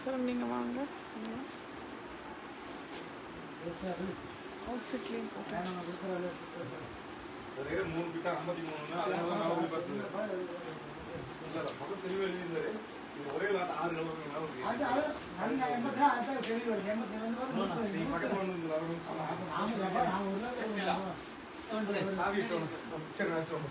Sir நீங்கள் வாங்க. அவுட்ஃபிட்லேயும் போட்டேன். 3 கிட்ட 53 அதனால தான் நான் பார்த்துருக்கேன் சார். பக்கம் தெளிவாக எழுதியிருந்தாரு. இது ஒரே லாட் 6 கலர் நீங்கள் பக்கத்தில் வந்து சாவிட்டோம். சரி ஆச்சோம்.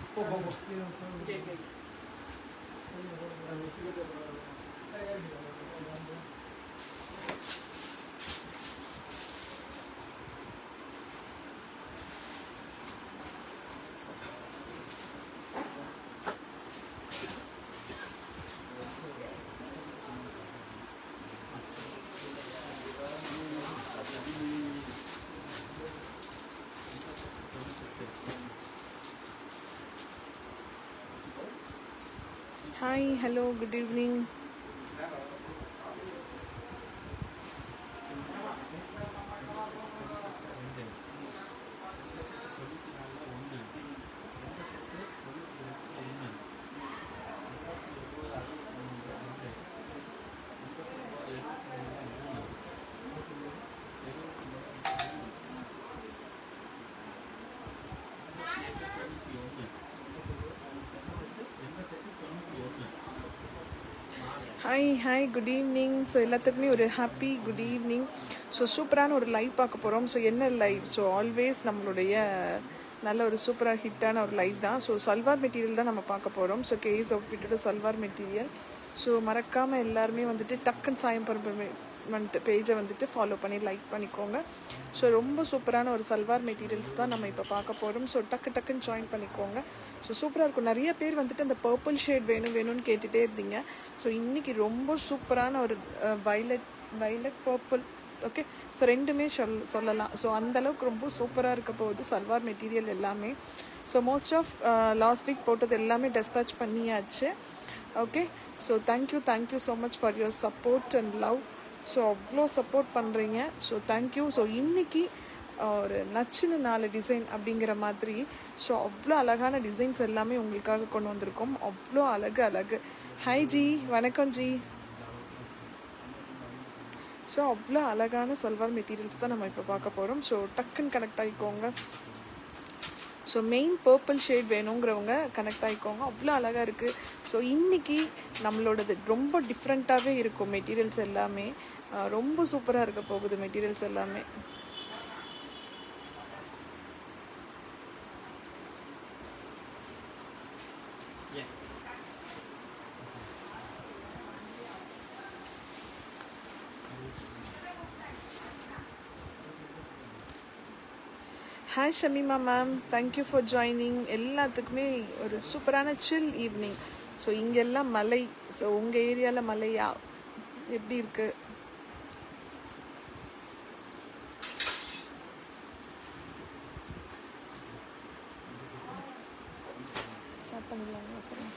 Hi, hello, good evening. Hi good evening. So எல்லாத்துக்குமே ஒரு ஹாப்பி குட் ஈவினிங். ஸோ சூப்பரான ஒரு லைவ் பார்க்க போகிறோம். ஸோ என்ன லைவ்? ஸோ ஆல்வேஸ் நம்மளுடைய நல்ல ஒரு சூப்பராக ஹிட்டான ஒரு லைவ் தான். ஸோ சல்வார் மெட்டீரியல் தான் நம்ம பார்க்க போகிறோம். ஸோ கேஸ் அவுட்ஃபிட்டோட சல்வார் மெட்டீரியல். ஸோ மறக்காமல் எல்லாருமே வந்துட்டு டக்குன்னு சாயம் பரம்பமெண்ட் பேஜை வந்துட்டு ஃபாலோ பண்ணி லைக் பண்ணிக்கோங்க. ஸோ ரொம்ப சூப்பரான ஒரு சல்வார் மெட்டீரியல்ஸ் தான் நம்ம இப்போ பார்க்க போகிறோம். ஸோ டக்குன்னு ஜாயின் பண்ணிக்கோங்க. ஸோ சூப்பராக இருக்கும். நிறைய பேர் வந்துட்டு அந்த பர்பிள் ஷேட் வேணும்னு கேட்டுகிட்டே இருந்தீங்க. ஸோ இன்றைக்கி ரொம்ப சூப்பரான ஒரு வைலட் பர்பிள். ஓகே, ஸோ ரெண்டுமே சொல்லலாம். ஸோ அந்தளவுக்கு ரொம்ப சூப்பராக இருக்க போகுது சல்வார் மெட்டீரியல் எல்லாமே. So most of last week போட்டது எல்லாமே டெஸ்பேச் பண்ணியாச்சு. Okay, so thank you so much for your support and love. So அவ்வளோ சப்போர்ட் பண்ணுறீங்க. So thank you. ஸோ இன்றைக்கி ஒரு நச்சுன்னு 4 டிசைன் அப்படிங்கிற மாதிரி. ஸோ அவ்வளோ அழகான டிசைன்ஸ் எல்லாமே உங்களுக்காக கொண்டு வந்திருக்கோம். அவ்வளோ அழகு. ஹாய் ஜி, வணக்கம் ஜி. ஸோ அவ்வளோ அழகான சல்வார் மெட்டீரியல்ஸ் தான் நம்ம இப்போ பார்க்க போகிறோம். ஸோ டக்குன்னு கனெக்ட் ஆகிக்கோங்க. ஸோ மெயின் பர்பிள் ஷேட் வேணுங்கிறவங்க கனெக்ட் ஆகிக்கோங்க. அவ்வளோ அழகாக இருக்குது. ஸோ இன்றைக்கி நம்மளோடது ரொம்ப டிஃப்ரெண்ட்டாகவே இருக்கும். மெட்டீரியல்ஸ் எல்லாமே ரொம்ப சூப்பராக இருக்க போகுது. மெட்டீரியல்ஸ் எல்லாமே hi Shamima ma'am, thank you for joining. எல்லாத்துக்குமே ஒரு சூப்பரான சில் ஈவினிங். ஸோ இங்கெல்லாம் மலை. ஸோ உங்கள் ஏரியாவில் மலையா எப்படி இருக்குது? Start பண்ணிடலாங்களா sir?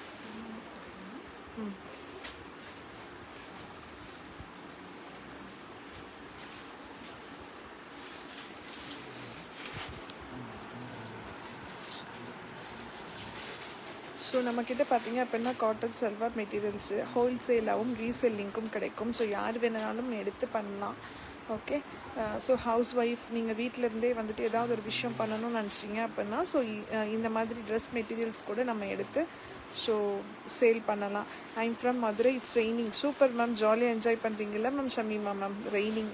ஸோ நம்மக்கிட்ட பார்த்தீங்க அப்படின்னா காட்டன் சல்வார் மெட்டீரியல்ஸு ஹோல்சேலாகவும் ரீசெல்லிங்க்கும் கிடைக்கும். ஸோ யார் வேணுனாலும் எடுத்து பண்ணலாம். ஓகே, ஸோ ஹவுஸ் ஒய்ஃப் நீங்கள் வீட்டிலேருந்தே வந்துட்டு ஏதாவது ஒரு விஷயம் பண்ணணும்னு நினச்சிங்க அப்படின்னா ஸோ இந்த மாதிரி ட்ரெஸ் மெட்டீரியல்ஸ் கூட நம்ம எடுத்து ஸோ சேல் பண்ணலாம். I'm from Madurai. It's raining. Super ma'am, ஜாலியாக என்ஜாய் பண்ணுறீங்களா ma'am? Shamima ma'am, raining.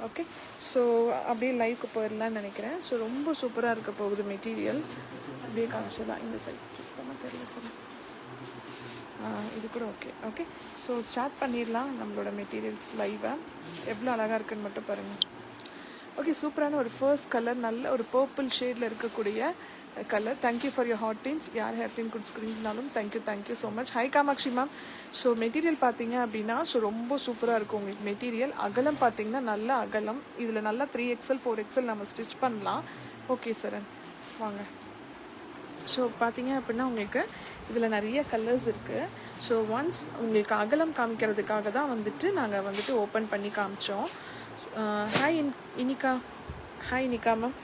Okay, so அப்படியே லைவ்க்கு போயிடலான்னு நினைக்கிறேன். ஸோ ரொம்ப சூப்பராக இருக்க போகுது மெட்டீரியல். அப்படியே காமிச்சிடலாம். இந்த சைட் சுத்தமாக தெரியல சார். இது கூட ஓகே. ஸோ ஸ்டார்ட் பண்ணிடலாம் நம்மளோட மெட்டீரியல்ஸ் லைவை. எவ்வளோ அழகாக இருக்குன்னு மட்டும் பாருங்கள். ஓகே, சூப்பரான ஒரு ஃபர்ஸ்ட் கலர், நல்ல ஒரு பர்பிள் ஷேடில் இருக்கக்கூடிய colour. Thank you for your hot pins. யார் ஹேர் பின் கொடுத்துருக்கீங்கனாலும் thank you so much. Hi Kamakshi ma'am. So material பார்த்தீங்க அப்படின்னா ஸோ ரொம்ப சூப்பராக இருக்கும் உங்களுக்கு மெட்டீரியல். அகலம் பார்த்தீங்கன்னா நல்ல அகலம். இதில் நல்லா 3XL 4XL நம்ம ஸ்டிச் பண்ணலாம். ஓகே சார், வாங்க. ஸோ பார்த்தீங்க அப்படின்னா உங்களுக்கு இதில் நிறைய கலர்ஸ் இருக்குது. ஸோ ஒன்ஸ் உங்களுக்கு அகலம் காமிக்கிறதுக்காக தான் வந்துட்டு நாங்கள் வந்துட்டு ஓப்பன் பண்ணி காமிச்சோம். Hi இனிகா ma'am.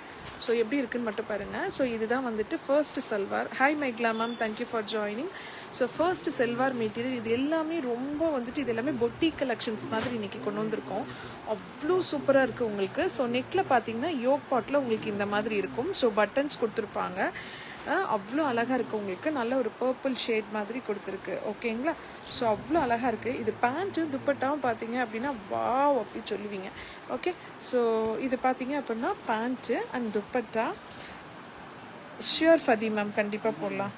ஸோ எப்படி இருக்குன்னு மட்டும் பாருங்கள். ஸோ இதுதான் வந்துட்டு ஃபர்ஸ்ட் சல்வார். ஹாய் மைக்லா ma'am, thank you for joining. So first salwar material இது எல்லாமே ரொம்ப வந்துட்டு இது எல்லாமே பொட்டிக் கலெக்ஷன்ஸ் மாதிரி இன்றைக்கி கொண்டு வந்திருக்கோம். அவ்வளோ சூப்பராக இருக்குது உங்களுக்கு. ஸோ நெக்கில் பார்த்தீங்கன்னா யோக் பாட்டில் உங்களுக்கு இந்த மாதிரி இருக்கும். ஸோ பட்டன்ஸ் கொடுத்துருப்பாங்க. அவ்வளோ அழகாக இருக்குது உங்களுக்கு. நல்ல ஒரு பர்பிள் ஷேட் மாதிரி கொடுத்துருக்கு. ஓகேங்களா? ஸோ அவ்வளோ அழகாக இருக்குது. இது பேண்ட்டு துப்பட்டாவும் பார்த்தீங்க அப்படின்னா வாவ் அப்படி சொல்லுவீங்க. ஓகே, ஸோ இது பார்த்தீங்க அப்படின்னா pant and dupatta sure Fathi ma'am கண்டிப்பாக போடலாம்.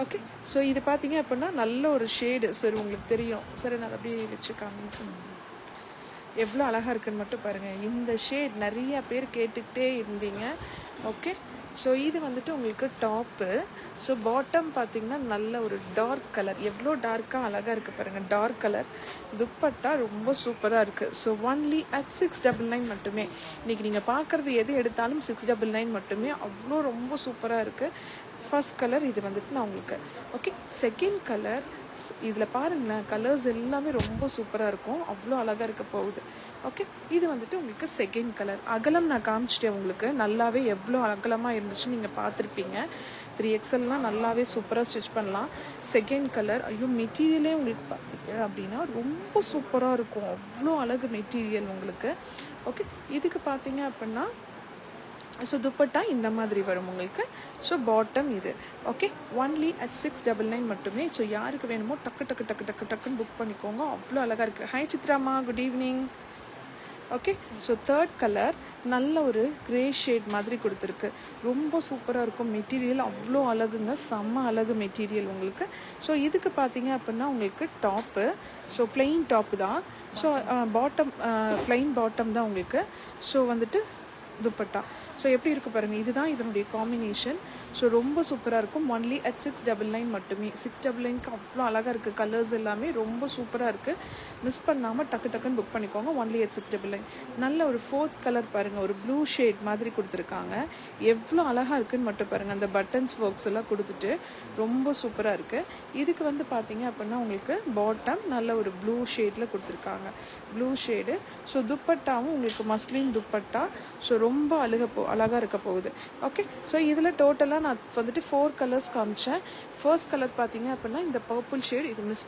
ஓகே, ஸோ இது பார்த்தீங்க அப்படின்னா நல்ல ஒரு ஷேடு. சரி உங்களுக்கு தெரியும். சரி நான் அப்படியே வச்சுக்காங்க. எவ்வளோ அழகாக இருக்குன்னு மட்டும் பாருங்கள். இந்த ஷேட் நிறைய பேர் கேட்டுக்கிட்டே இருந்தீங்க. ஓகே, ஸோ இது வந்துட்டு உங்களுக்கு டாப்பு. ஸோ பாட்டம் பார்த்தீங்கன்னா நல்ல ஒரு டார்க் கலர். எவ்வளோ டார்க்காக அழகாக இருக்குது பாருங்கள். Dark colour. துப்பட்டா ரொம்ப சூப்பராக இருக்குது. ஸோ ஒன்லி அட் 699 மட்டுமே. இன்றைக்கி நீங்கள் பார்க்குறது எது எடுத்தாலும் 699 மட்டுமே. அவ்வளோ ரொம்ப சூப்பராக இருக்குது. ஃபர்ஸ்ட் கலர் இது வந்துட்டு நான் உங்களுக்கு. ஓகே, செகண்ட் கலர் இதில் பாருங்களேன். கலர்ஸ் எல்லாமே ரொம்ப சூப்பராக இருக்கும். அவ்வளோ அழகாக இருக்க போகுது. ஓகே, இது வந்துட்டு உங்களுக்கு செகண்ட் கலர். அகலம் நான் காமிச்சிட்டேன் உங்களுக்கு. நல்லாவே எவ்வளோ அகலமாக இருந்துச்சுன்னு நீங்கள் பார்த்துருப்பீங்க. 3XLலாம் நல்லாவே சூப்பராக ஸ்டிச் பண்ணலாம். Second colour. ஐயோ மெட்டீரியலே உங்களுக்கு பார்த்தீங்க அப்படின்னா ரொம்ப சூப்பராக இருக்கும். அவ்வளோ அழகு மெட்டீரியல் உங்களுக்கு. ஓகே, இதுக்கு பார்த்தீங்க அப்படின்னா ஸோ துப்பட்டா இந்த மாதிரி வரும் உங்களுக்கு. ஸோ பாட்டம் இது. ஓகே, ஒன்லி அட் 699 மட்டுமே. ஸோ யாருக்கு வேணுமோ டக்குன்னு புக் பண்ணிக்கோங்க. அவ்வளோ அழகாக இருக்குது. ஹாய் சித்ராமா, good evening. Okay, so third colour நல்ல ஒரு கிரே ஷேட் மாதிரி கொடுத்துருக்கு. ரொம்ப சூப்பராக இருக்கும். மெட்டீரியல் அவ்வளோ அழகுங்க. செம்ம அழகு மெட்டீரியல் உங்களுக்கு. ஸோ இதுக்கு பார்த்தீங்க அப்படின்னா உங்களுக்கு டாப்பு. ஸோ பிளெயின் டாப்பு தான். ஸோ பாட்டம் பிளெயின் பாட்டம் தான் உங்களுக்கு. ஸோ வந்துட்டு துப்பட்டா. ஸோ எப்படி இருக்குது பாருங்கள். இதுதான் இதனுடைய காம்பினேஷன். ஸோ ரொம்ப சூப்பராக இருக்கும். ஒன்லி அட் 699 மட்டுமே. 699க்கு அவ்வளோ அழகாக இருக்குது. கலர்ஸ் எல்லாமே ரொம்ப சூப்பராக இருக்குது. மிஸ் பண்ணாமல் டக்குன்னு புக் பண்ணிக்கோங்க. Only at 699. நல்ல ஒரு ஃபோர்த் கலர் பாருங்கள். ஒரு ப்ளூ ஷேட் மாதிரி கொடுத்துருக்காங்க. எவ்வளோ அழகாக இருக்குதுன்னு மட்டும் பாருங்கள். அந்த பட்டன்ஸ் ஒர்க்ஸ் எல்லாம் கொடுத்துட்டு ரொம்ப சூப்பராக இருக்குது. இதுக்கு வந்து பார்த்தீங்க அப்படின்னா உங்களுக்கு பாட்டம் நல்ல ஒரு ப்ளூ ஷேடில் கொடுத்துருக்காங்க. Blue shade. ஸோ துப்பட்டாவும் உங்களுக்கு மஸ்லின் துப்பட்டா. ஸோ ரொம்ப அழகாக இருக்க போகுது. ஓகே, ஸோ இதில் டோட்டலாக நான் வந்துட்டு 4 கலர்ஸ் காமிச்சேன். ஃபர்ஸ்ட் கலர் பார்த்தீங்க அப்படின்னா இந்த பர்பிள் ஷேட். இது மிஸ்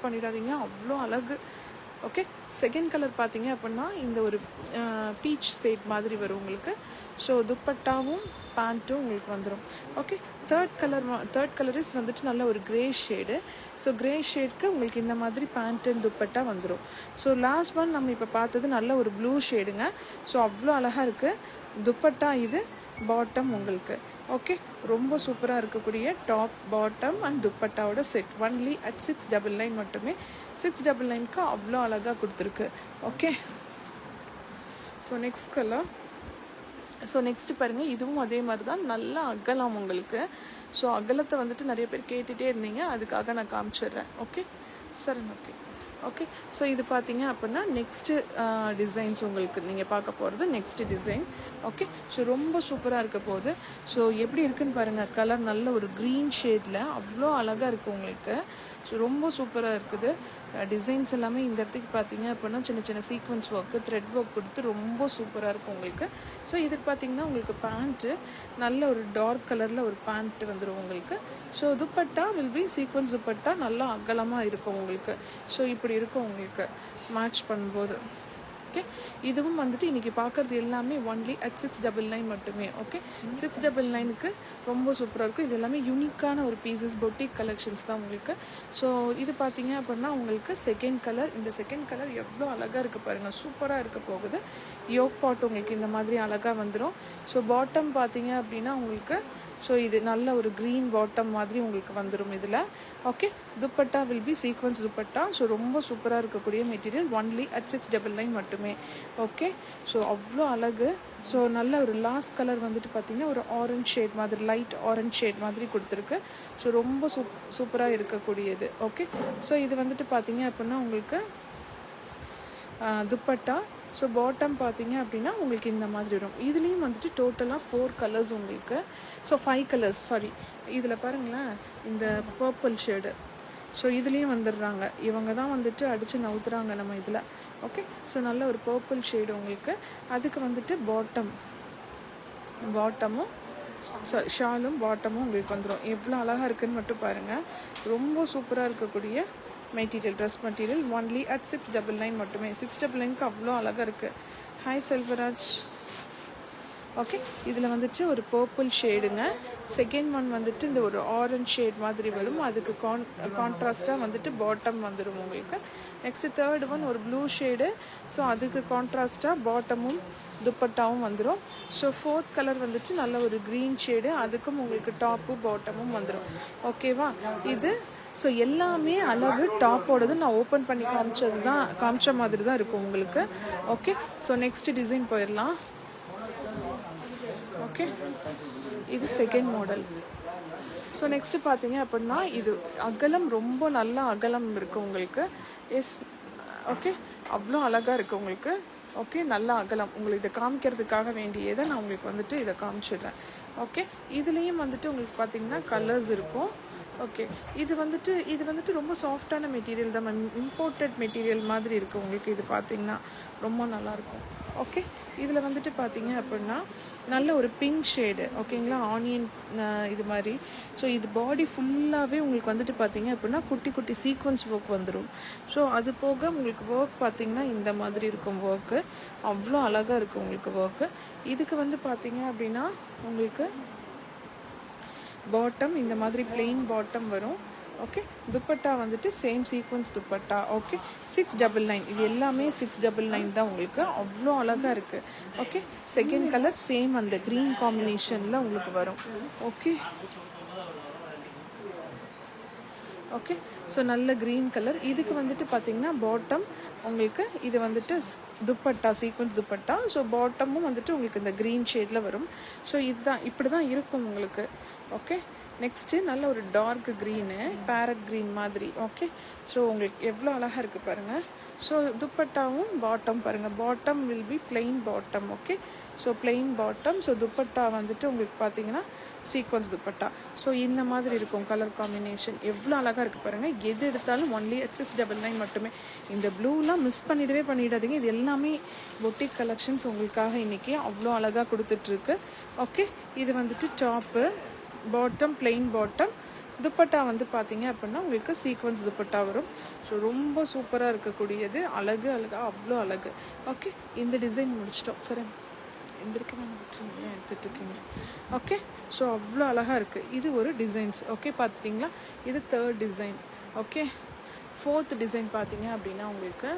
பண்ணிடாதீங்க. அவ்வளோ அழகு. ஓகே, செகண்ட் கலர் பார்த்தீங்க அப்படின்னா இந்த ஒரு பீச் ஷேட் மாதிரி வரும் உங்களுக்கு. ஸோ துப்பட்டாவும் பேண்ட்டும் உங்களுக்கு வந்துடும். ஓகே, தேர்ட் கலர் இஸ் வந்துட்டு நல்ல ஒரு கிரே ஷேடு. ஸோ கிரே ஷேட்க்கு உங்களுக்கு இந்த மாதிரி பேண்ட் அண்ட் துப்பட்டா வந்துடும். ஸோ லாஸ்ட் ஒன் நம்ம இப்போ பார்த்தது நல்ல ஒரு ப்ளூ ஷேடுங்க. ஸோ அவ்வளோ அழகாக இருக்குது. துப்பட்டா இது, பாட்டம் உங்களுக்கு. ஓகே, ரொம்ப சூப்பராக இருக்கக்கூடிய டாப் பாட்டம் அண்ட் துப்பட்டாவோட செட். ஒன்லி அட் 699 மட்டுமே. 699க்கு அவ்வளோ அழகாக கொடுத்துருக்கு. Okay, so next colour. So next பாருங்கள். இதுவும் அதே மாதிரி தான். நல்லா அகலம் உங்களுக்கு. ஸோ அகலத்தை வந்துட்டு நிறைய பேர் கேட்டுகிட்டே இருந்தீங்க. அதுக்காக நான் காமிச்சிடுறேன். ஓகே சரி. ஓகே, ஸோ இது பார்த்தீங்க அப்படின்னா நெக்ஸ்ட்டு டிசைன்ஸ் உங்களுக்கு நீங்கள் பார்க்க போகிறது நெக்ஸ்ட்டு டிசைன். ஓகே, ஸோ ரொம்ப சூப்பராக இருக்க போகுது. ஸோ எப்படி இருக்குன்னு பாருங்கள். கலர் நல்ல ஒரு க்ரீன் ஷேடில் அவ்வளோ அழகாக இருக்குது உங்களுக்கு. ஸோ ரொம்ப சூப்பராக இருக்குது. டிசைன்ஸ் எல்லாமே இந்த இடத்துக்கு பார்த்தீங்க அப்படின்னா சின்ன சீக்வன்ஸ் ஒர்க்கு, த்ரெட் ஒர்க் கொடுத்து ரொம்ப சூப்பராக இருக்கும் உங்களுக்கு. ஸோ இதுக்கு பார்த்தீங்கன்னா உங்களுக்கு பேண்ட்டு நல்ல ஒரு டார்க் கலரில் ஒரு பேண்ட்டு வந்துடும் உங்களுக்கு. So dupatta will B sequence dupatta நல்லா அகலமாக இருக்கும் உங்களுக்கு. ஸோ இப்படி இருக்கும் உங்களுக்கு மேட்ச் பண்ணும்போது. ஓகே, இதுவும் வந்துட்டு இன்றைக்கி பார்க்குறது எல்லாமே ஒன்லி அட் 699 மட்டுமே. ஓகே, 699க்கு ரொம்ப சூப்பராக இருக்கும். இது எல்லாமே யூனிக்கான ஒரு பீசஸ், பொட்டிக் கலெக்ஷன்ஸ் தான் உங்களுக்கு. ஸோ இது பார்த்தீங்க அப்படின்னா உங்களுக்கு செகண்ட் கலர். இந்த செகண்ட் கலர் எவ்வளோ அழகாக இருக்குது பாருங்கள். சூப்பராக இருக்க போகுது. யோக் பாட் உங்களுக்கு இந்த மாதிரி அழகாக வந்துடும். ஸோ பாட்டம் பார்த்தீங்க அப்படின்னா உங்களுக்கு ஸோ இது நல்ல ஒரு க்ரீன் பாட்டம் மாதிரி உங்களுக்கு வந்துடும் இதில். Okay, dupatta will B sequence dupatta. So ரொம்ப சூப்பராக இருக்கக்கூடிய மெட்டீரியல். ஒன்லி அட் 699 மட்டுமே. ஓகே, ஸோ அவ்வளோ அழகு. ஸோ நல்ல ஒரு லாஸ்ட் கலர் வந்துட்டு பார்த்திங்கன்னா ஒரு ஆரஞ்ச் ஷேட் மாதிரி, லைட் ஆரஞ்ச் ஷேட் மாதிரி கொடுத்துருக்கு. ஸோ ரொம்ப சூப்பராக இருக்கக்கூடியது. ஓகே, ஸோ இது வந்துட்டு பார்த்திங்க அப்படின்னா உங்களுக்கு துப்பட்டா. ஸோ பாட்டம் பார்த்தீங்க அப்படின்னா உங்களுக்கு இந்த மாதிரி வரும். இதுலேயும் வந்துட்டு டோட்டலாக 4 கலர்ஸ் உங்களுக்கு. So 5 colours sorry. இதில் பாருங்களேன் இந்த பர்பிள் ஷேடு. ஸோ இதுலேயும் வந்துடுறாங்க. இவங்க தான் வந்துட்டு அடித்து நவுத்துறாங்க நம்ம இதில். ஓகே, ஸோ நல்ல ஒரு பர்பிள் ஷேடு உங்களுக்கு. அதுக்கு வந்துட்டு பாட்டமும் ஷாலும் பாட்டமும் உங்களுக்கு வந்துடும். எவ்வளோ அழகாக இருக்குதுன்னு மட்டும் பாருங்கள். ரொம்ப சூப்பராக இருக்கக்கூடிய material, dress material. Only at 699 மட்டுமே. 699க்கு அவ்வளோ அழகாக இருக்குது. ஹாய் செல்வராஜ். ஓகே, இதில் வந்துட்டு ஒரு பர்பிள் ஷேடுங்க. செகண்ட் ஒன் வந்துட்டு இந்த ஒரு ஆரஞ்ச் ஷேட் மாதிரி வரும். அதுக்கு கான்ட்ராஸ்ட்டாக வந்துட்டு பாட்டம் வந்துடும் உங்களுக்கு. நெக்ஸ்ட்டு தேர்ட் ஒன் ஒரு ப்ளூ ஷேடு. ஸோ அதுக்கு கான்ட்ராஸ்ட்டாக பாட்டமும் துப்பட்டாவும் வந்துடும். ஸோ ஃபோர்த் கலர் வந்துட்டு நல்ல ஒரு க்ரீன் ஷேடு. அதுக்கும் உங்களுக்கு டாப்பு பாட்டமும் வந்துடும். ஓகேவா? இது ஸோ எல்லாமே அளவு டாப்போடது நான் ஓப்பன் பண்ணி காமிச்ச மாதிரி தான் இருக்கும் உங்களுக்கு. ஓகே, ஸோ நெக்ஸ்ட் டிசைன் போயிடலாம். ஓகே, இது செகண்ட் மாடல். ஸோ நெக்ஸ்ட்டு பார்த்தீங்க அப்படின்னா இது அகலம் ரொம்ப நல்ல அகலம் இருக்குது உங்களுக்கு. ஓகே, அவ்வளோ அழகாக இருக்குது உங்களுக்கு. ஓகே, நல்ல அகலம். உங்களுக்கு இதை காமிக்கிறதுக்காக வேண்டியதை நான் உங்களுக்கு வந்துட்டு இதை காமிச்சிடுறேன். ஓகே, இதுலேயும் வந்துட்டு உங்களுக்கு பார்த்தீங்கன்னா கலர்ஸ் இருக்கும். ஓகே, இது வந்துட்டு ரொம்ப சாஃப்டான மெட்டீரியல் தான். இம்போர்ட்டட் மெட்டீரியல் மாதிரி இருக்குது உங்களுக்கு. இது பார்த்தீங்கன்னா ரொம்ப நல்லாயிருக்கும். ஓகே, இதில் வந்துட்டு பார்த்தீங்க அப்படின்னா நல்ல ஒரு பிங்க் ஷேடு. ஓகேங்களா, ஆனியன் இது மாதிரி. ஸோ இது பாடி ஃபுல்லாகவே உங்களுக்கு வந்துட்டு பார்த்தீங்க அப்படின்னா குட்டி குட்டி சீக்வன்ஸ் ஒர்க் வந்துடும். ஸோ அது போக உங்களுக்கு ஒர்க் பார்த்தீங்கன்னா இந்த மாதிரி இருக்கும் ஒர்க்கு. அவ்வளோ அழகாக இருக்குது உங்களுக்கு ஒர்க்கு. இதுக்கு வந்து பார்த்தீங்க அப்படின்னா உங்களுக்கு பாட்டம் இந்த மாதிரி பிளெயின் பாட்டம் வரும். ஓகே, துப்பட்டா வந்துட்டு சேம் சீக்வன்ஸ் துப்பட்டா. ஓகே, 699. இது எல்லாமே 699 தான் உங்களுக்கு. அவ்வளோ அழகாக இருக்குது. ஓகே, செகண்ட் கலர் சேம் அந்த க்ரீன் காம்பினேஷனில் உங்களுக்கு வரும். ஓகே ஓகே, ஸோ நல்ல க்ரீன் கலர். இதுக்கு வந்துட்டு பார்த்திங்கன்னா பாட்டம் உங்களுக்கு இது வந்துட்டு துப்பட்டா, சீக்வன்ஸ் துப்பட்டா. ஸோ பாட்டமும் வந்துட்டு உங்களுக்கு இந்த க்ரீன் ஷேடில் வரும். ஸோ இதுதான் இப்படி தான் இருக்கும் உங்களுக்கு. ஓகே, நெக்ஸ்ட்டு நல்ல ஒரு டார்க் க்ரீனு, பேரட் க்ரீன் மாதிரி. ஓகே, ஸோ உங்களுக்கு எவ்வளோ அழகாக இருக்குது பாருங்கள். ஸோ துப்பட்டாவும் பாட்டம் பாருங்கள். Bottom will be plain bottom. Okay, so plain bottom. So dupatta வந்துட்டு உங்களுக்கு பார்த்தீங்கன்னா சீக்வன்ஸ் துப்பட்டா. ஸோ இந்த மாதிரி இருக்கும் கலர் காம்பினேஷன். எவ்வளோ அழகாக இருக்குது பாருங்கள். எது எடுத்தாலும் ஒன்லி அட் 699 மட்டுமே. இந்த ப்ளூலாம் மிஸ் பண்ணிடாதீங்க. இது எல்லாமே பொட்டிக் கலெக்ஷன்ஸ் உங்களுக்காக இன்றைக்கி அவ்வளோ அழகாக கொடுத்துட்ருக்கு. ஓகே, இது வந்துட்டு top, bottom plain bottom. Dupatta வந்து பார்த்தீங்க அப்படின்னா உங்களுக்கு சீக்வன்ஸ் துப்பட்டா வரும். ஸோ ரொம்ப சூப்பராக இருக்கக்கூடியது. அழகாக அவ்வளோ அழகு. ஓகே, இந்த டிசைன் முடிச்சிட்டோம். சரி, எந்திரிக்க விட்டுருங்க, எடுத்துகிட்ருக்கீங்க. ஓகே, ஸோ அவ்வளோ அழகாக இருக்குது. இது ஒரு டிசைன்ஸ். ஓகே, பார்த்துட்டிங்களா? இது third design. Okay, fourth design பார்த்தீங்க அப்படின்னா உங்களுக்கு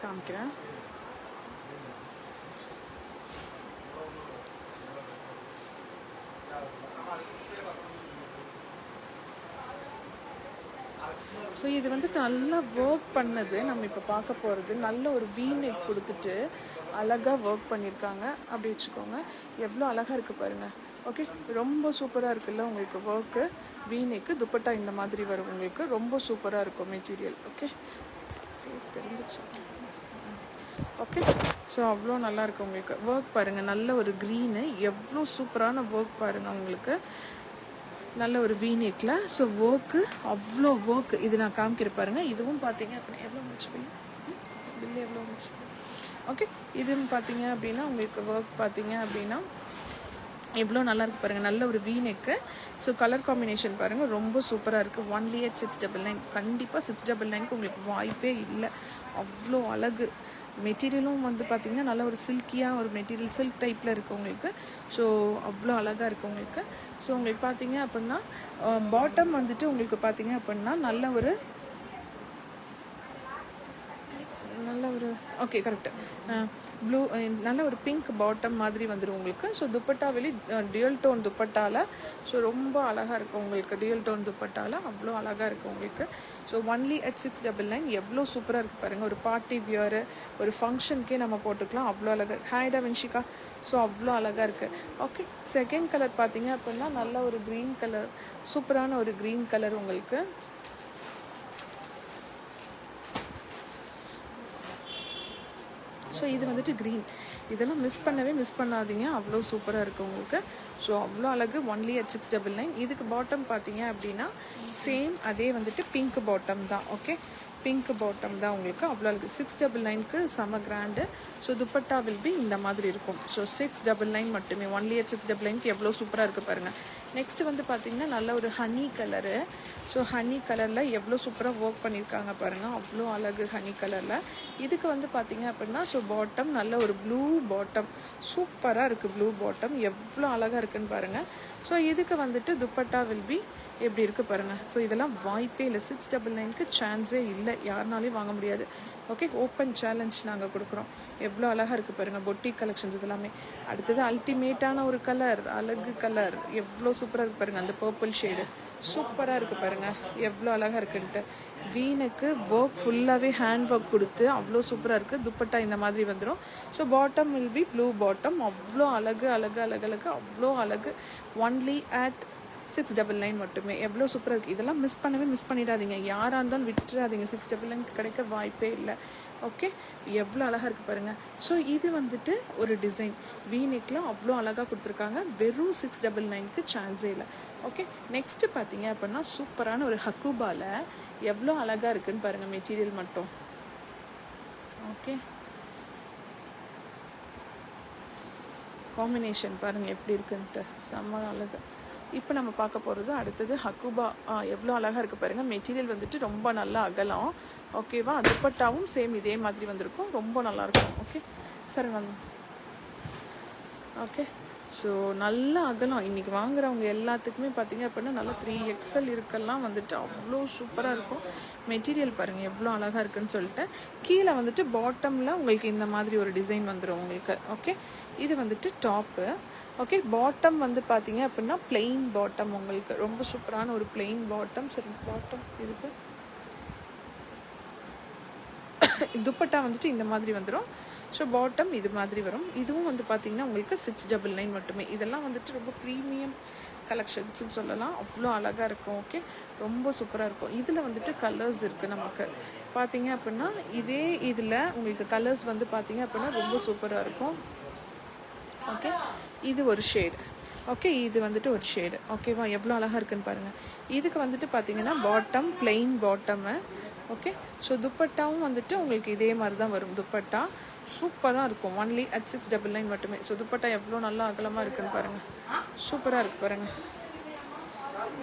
காமிக்கிறேன். ஸோ இது வந்துட்டு நல்லா ஒர்க் பண்ணது. நம்ம இப்போ பார்க்க போகிறது நல்ல ஒரு வீநெக் கொடுத்துட்டு அழகாக ஒர்க் பண்ணியிருக்காங்க. அப்படி வச்சுக்கோங்க. எவ்வளோ அழகாக இருக்குது பாருங்கள். ஓகே, ரொம்ப சூப்பராக இருக்குல்ல உங்களுக்கு ஒர்க்கு. வீநெக்கு துப்பட்டா இந்த மாதிரி வரும் உங்களுக்கு. ரொம்ப சூப்பராக இருக்கும் மெட்டீரியல். ஓகே, ஃபேஸ் தெரிஞ்சிச்சு. ஓகே, ஸோ அவ்வளோ நல்லாயிருக்கு உங்களுக்கு. ஒர்க் பாருங்கள், நல்ல ஒரு க்ரீனு. எவ்வளோ சூப்பரான ஒர்க் பாருங்கள் உங்களுக்கு. நல்ல ஒரு வீநெக்கில். ஸோ ஒர்க்கு அவ்வளோ ஒர்க்கு. இது நான் காமிக்கிற பாருங்கள். இதுவும் பார்த்தீங்க அப்படின்னா எவ்வளோ முடிச்சுப்பீங்க பில்லு எவ்வளோ முடிச்சு. ஓகே, இதுவும் பார்த்தீங்க அப்படின்னா உங்களுக்கு ஒர்க் பார்த்தீங்க அப்படின்னா எவ்வளோ நல்லா இருக்குது பாருங்கள். நல்ல ஒரு வீநெக்கு. ஸோ கலர் காம்பினேஷன் பாருங்கள், ரொம்ப சூப்பராக இருக்குது. Only at 699. கண்டிப்பாக 699க்கு உங்களுக்கு வாய்ப்பே இல்லை. அவ்வளோ அழகு. மெட்டீரியலும் வந்து பார்த்திங்கன்னா நல்ல ஒரு சில்கியாக ஒரு மெட்டீரியல், சில்க் டைப்பில் இருக்குது உங்களுக்கு. ஸோ அவ்வளோ அழகாக இருக்குது உங்களுக்கு. ஸோ உங்களுக்கு பார்த்தீங்க அப்படின்னா பாட்டம் வந்துட்டு உங்களுக்கு பார்த்தீங்க அப்படின்னா நல்ல ஒரு ஓகே கரெக்டு ப்ளூ, நல்ல ஒரு பிங்க் பாட்டம் மாதிரி வந்துடும் உங்களுக்கு. ஸோ துப்பட்டா வெளி டியூல் டோன் துப்பட்டாவில். ஸோ ரொம்ப அழகாக இருக்கும் உங்களுக்கு. டியூல் டோன் துப்பட்டாவில் அவ்வளோ அழகாக இருக்குது உங்களுக்கு. So only at 699. எவ்வளோ சூப்பராக இருக்குது பாருங்கள். ஒரு பார்ட்டி வியரு, ஒரு ஃபங்க்ஷனுக்கே நம்ம போட்டுக்கலாம். அவ்வளோ அழகாக. ஹாய்டா வென்ஷிகா. ஸோ அவ்வளோ அழகாக இருக்குது. ஓகே, செகண்ட் கலர் பார்த்தீங்க அப்படின்னா நல்ல ஒரு க்ரீன் கலர், சூப்பரான ஒரு க்ரீன் கலர் உங்களுக்கு. ஸோ இது வந்துட்டு க்ரீன். இதெல்லாம் மிஸ் பண்ணாதீங்க. அவ்வளோ சூப்பராக இருக்குது உங்களுக்கு. ஸோ அவ்வளோ அழகு. Only at 699. இதுக்கு பாட்டம் பார்த்தீங்க அப்படின்னா சேம் அதே வந்துட்டு பிங்க் பாட்டம் தான். ஓகே, பிங்க் பாட்டம் தான் உங்களுக்கு அவ்வளோ இருக்குது. 699க்கு செம grand. So dupatta will be இந்த மாதிரி இருக்கும். ஸோ 699 மட்டுமே, ஒன்லி at 699க்கு எவ்வளோ சூப்பராக இருக்குது பாருங்கள். நெக்ஸ்ட்டு வந்து பார்த்திங்கன்னா நல்ல ஒரு ஹனி கலரு. ஸோ ஹனி கலரில் எவ்வளோ சூப்பராக ஒர்க் பண்ணியிருக்காங்க பாருங்கள், அவ்வளோ அழகு ஹனி கலரில். இதுக்கு வந்து பார்த்திங்க அப்படின்னா ஸோ பாட்டம் நல்ல ஒரு ப்ளூ பாட்டம், சூப்பராக இருக்குது ப்ளூ பாட்டம், எவ்வளோ அழகாக இருக்குதுன்னு பாருங்கள். ஸோ இதுக்கு வந்துட்டு துப்பட்டா வில் பி எப்படி இருக்குது பாருங்கள். ஸோ இதெல்லாம் வாய்ப்பே இல்லை, 699க்கு சான்ஸே இல்லை, யாருனாலையும் வாங்க முடியாது. ஓகே, ஓப்பன் சேலஞ்ச் நாங்கள் கொடுக்குறோம். எவ்வளோ அழகாக இருக்குது பாருங்கள் பொட்டிக் கலெக்ஷன்ஸ் இதெல்லாமே. அடுத்தது அல்டிமேட்டான ஒரு கலர், அழகு கலர், எவ்வளோ சூப்பராக இருக்குது பாருங்கள். அந்த பர்பிள் ஷேடு சூப்பராக இருக்குது பாருங்கள், எவ்வளோ அழகாக இருக்குன்ட்டு. வீனுக்கு ஒர்க் ஃபுல்லாகவே ஹேண்ட் ஒர்க் கொடுத்து அவ்வளோ சூப்பராக இருக்குது. துப்பட்டா இந்த மாதிரி வந்துடும். So bottom will be blue bottom, அவ்வளோ அழகு அழகு அழகு அழகு, அவ்வளோ அழகு. ஒன்லி at 699 மட்டுமே, எவ்வளோ சூப்பராக இருக்குது. இதெல்லாம் மிஸ் பண்ணிடாதீங்க, யாராக இருந்தாலும் விட்டுறாதீங்க, 699 கிடைக்க வாய்ப்பே இல்லை. ஓகே, எவ்வளோ அழகாக இருக்குது பாருங்கள். ஸோ இது வந்துட்டு ஒரு டிசைன் வீநெக்கில் அவ்வளோ அழகாக கொடுத்துருக்காங்க. வெறும் 699க்கு சான்ஸே இல்லை. ஓகே, நெக்ஸ்ட்டு பார்த்தீங்க அப்படின்னா சூப்பரான ஒரு ஹக்குபாவில் எவ்வளோ அழகாக இருக்குதுன்னு பாருங்கள் மெட்டீரியல் மட்டும். ஓகே, காம்பினேஷன் பாருங்கள் எப்படி இருக்குன்ட்டு, செம்ம அழகு. இப்போ நம்ம பார்க்க போகிறது அடுத்தது ஹக்குபா. எவ்வளோ அழகாக இருக்குது பாருங்கள். மெட்டீரியல் வந்துட்டு ரொம்ப நல்லா அகலம். ஓகேவா, துப்பட்டாவும் சேம் இதே மாதிரி வந்திருக்கும், ரொம்ப நல்லாயிருக்கும். ஓகே சரி வந்து ஓகே, ஸோ நல்லா அகலம். இன்றைக்கி வாங்குறவங்க எல்லாத்துக்குமே பார்த்தீங்க அப்படின்னா நல்லா 3XL இருக்கெல்லாம் வந்துட்டு அவ்வளோ சூப்பராக இருக்கும். மெட்டீரியல் பாருங்கள் எவ்வளோ அழகாக இருக்குதுன்னு சொல்லிட்டு. கீழே வந்துட்டு பாட்டமில் உங்களுக்கு இந்த மாதிரி ஒரு டிசைன் வந்துடும் உங்களுக்கு. ஓகே, இது வந்துட்டு டாப்பு. ஓகே, பாட்டம் வந்து பார்த்தீங்க அப்படின்னா பிளெயின் பாட்டம், உங்களுக்கு ரொம்ப சூப்பரான ஒரு பிளெயின் பாட்டம். சரி, பாட்டம் இருக்குது. துப்பட்டா வந்துட்டு இந்த மாதிரி வந்துடும். ஸோ பாட்டம் இது மாதிரி வரும். இதுவும் வந்து பார்த்திங்கன்னா உங்களுக்கு 699 மட்டுமே. இதெல்லாம் வந்துட்டு ரொம்ப ப்ரீமியம் கலெக்ஷன்ஸ்னு சொல்லலாம், அவ்வளோ அழகாக இருக்கும். ஓகே, ரொம்ப சூப்பராக இருக்கும். இதில் வந்துட்டு கலர்ஸ் இருக்குது நமக்கு பார்த்தீங்க அப்படின்னா. இதே இதில் உங்களுக்கு கலர்ஸ் வந்து பார்த்தீங்க அப்படின்னா ரொம்ப சூப்பராக இருக்கும். ஓகே, இது ஒரு ஷேடு. ஓகே, இது வந்துட்டு ஒரு ஷேடு. ஓகேவா, எவ்வளோ அழகாக இருக்குன்னு பாருங்கள். இதுக்கு வந்துட்டு பார்த்தீங்கன்னா bottom plain bottom. Okay, so துப்பட்டாவும் வந்துட்டு உங்களுக்கு இதே மாதிரி தான் வரும். துப்பட்டா சூப்பராக இருக்கும். ஒன்லி at 699 மட்டுமே. ஸோ துப்பட்டா எவ்வளோ நல்லா அகலமாக இருக்குன்னு பாருங்கள், சூப்பராக இருக்குது பாருங்கள்,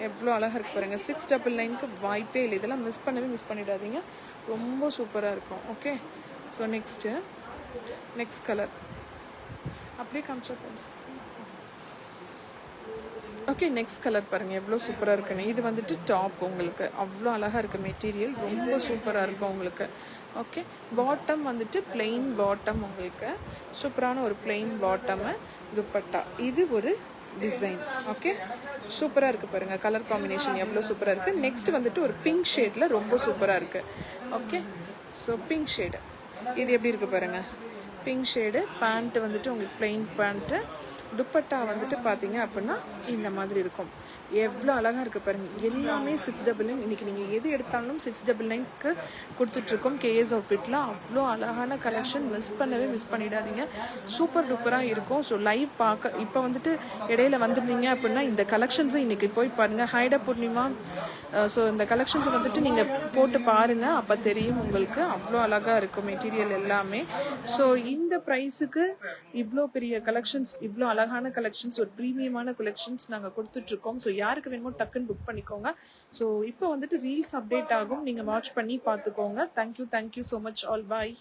எவ்வளோ அழகாக இருக்குது பாருங்கள். 699க்கு வாய்ப்பே இல்லை. இதெல்லாம் மிஸ் பண்ணிடாதீங்க, ரொம்ப சூப்பராக இருக்கும். ஓகே, ஸோ நெக்ஸ்ட் கலர் அப்படியே காமிச்சா போதும். ஓகே, நெக்ஸ்ட் கலர் பாருங்கள் எவ்வளோ சூப்பராக இருக்குன்னு. இது வந்துட்டு டாப், உங்களுக்கு அவ்வளோ அழகாக இருக்குது. மெட்டீரியல் ரொம்ப சூப்பராக இருக்கும் உங்களுக்கு. ஓகே, பாட்டம் வந்துட்டு பிளெயின் பாட்டம், உங்களுக்கு சூப்பரான ஒரு பிளெயின் பாட்டமு. துப்பட்டா இது ஒரு டிசைன். ஓகே, சூப்பராக இருக்குது பாருங்கள். கலர் காம்பினேஷன் எவ்வளோ சூப்பராக இருக்குது. நெக்ஸ்ட் வந்துட்டு ஒரு பிங்க் ஷேடில் ரொம்ப சூப்பராக இருக்குது. ஓகே, ஸோ பிங்க் ஷேடு இது எப்படி இருக்குது பாருங்கள். பிங்க் ஷேடு பேண்ட்டு வந்துட்டு உங்களுக்கு பிளெயின் பேண்ட்டு. துப்பட்டா வந்துட்டு பார்த்தீங்க அப்படின்னா இந்த மாதிரி இருக்கும். எவ்வளோ அழகாக இருக்குது பாருங்கள். எல்லாமே 699. இன்றைக்கி நீங்கள் எது எடுத்தாலும் 699க்கு கொடுத்துட்ருக்கோம். கேஎஸ் அவுட்ஃபிட்டில் அவ்வளோ அழகான கலெக்ஷன், மிஸ் பண்ணிடாதீங்க, சூப்பர் டூப்பராக இருக்கும். ஸோ லைவ் பார்க்க இப்போ வந்துட்டு இடையில வந்துருந்தீங்க அப்படின்னா இந்த கலெக்ஷன்ஸை இன்றைக்கி போய் பாருங்கள். ஹைடா பூர்ணிமா. ஸோ இந்த கலெக்ஷன்ஸை வந்துட்டு நீங்கள் போட்டு பாருங்கள், அப்போ தெரியும் உங்களுக்கு. அவ்வளோ அழகாக இருக்கும் மெட்டீரியல் எல்லாமே. ஸோ இந்த ப்ரைஸுக்கு இவ்வளோ பெரிய கலெக்ஷன்ஸ், இவ்வளோ அழகான கலெக்ஷன்ஸ், ஒரு ப்ரீமியமான கலெக்ஷன்ஸ் நாங்கள் கொடுத்துட்ருக்கோம். ஸோ யாருக்கு வேணுமோ டக்குன்னு புக் பண்ணிக்கோங்க. ஸோ இப்போ வந்துட்டு ரீல்ஸ் அப்டேட் ஆகும், நீங்கள் வாட்ச் பண்ணி பார்த்துக்கோங்க. Thank you so much all. பாய்.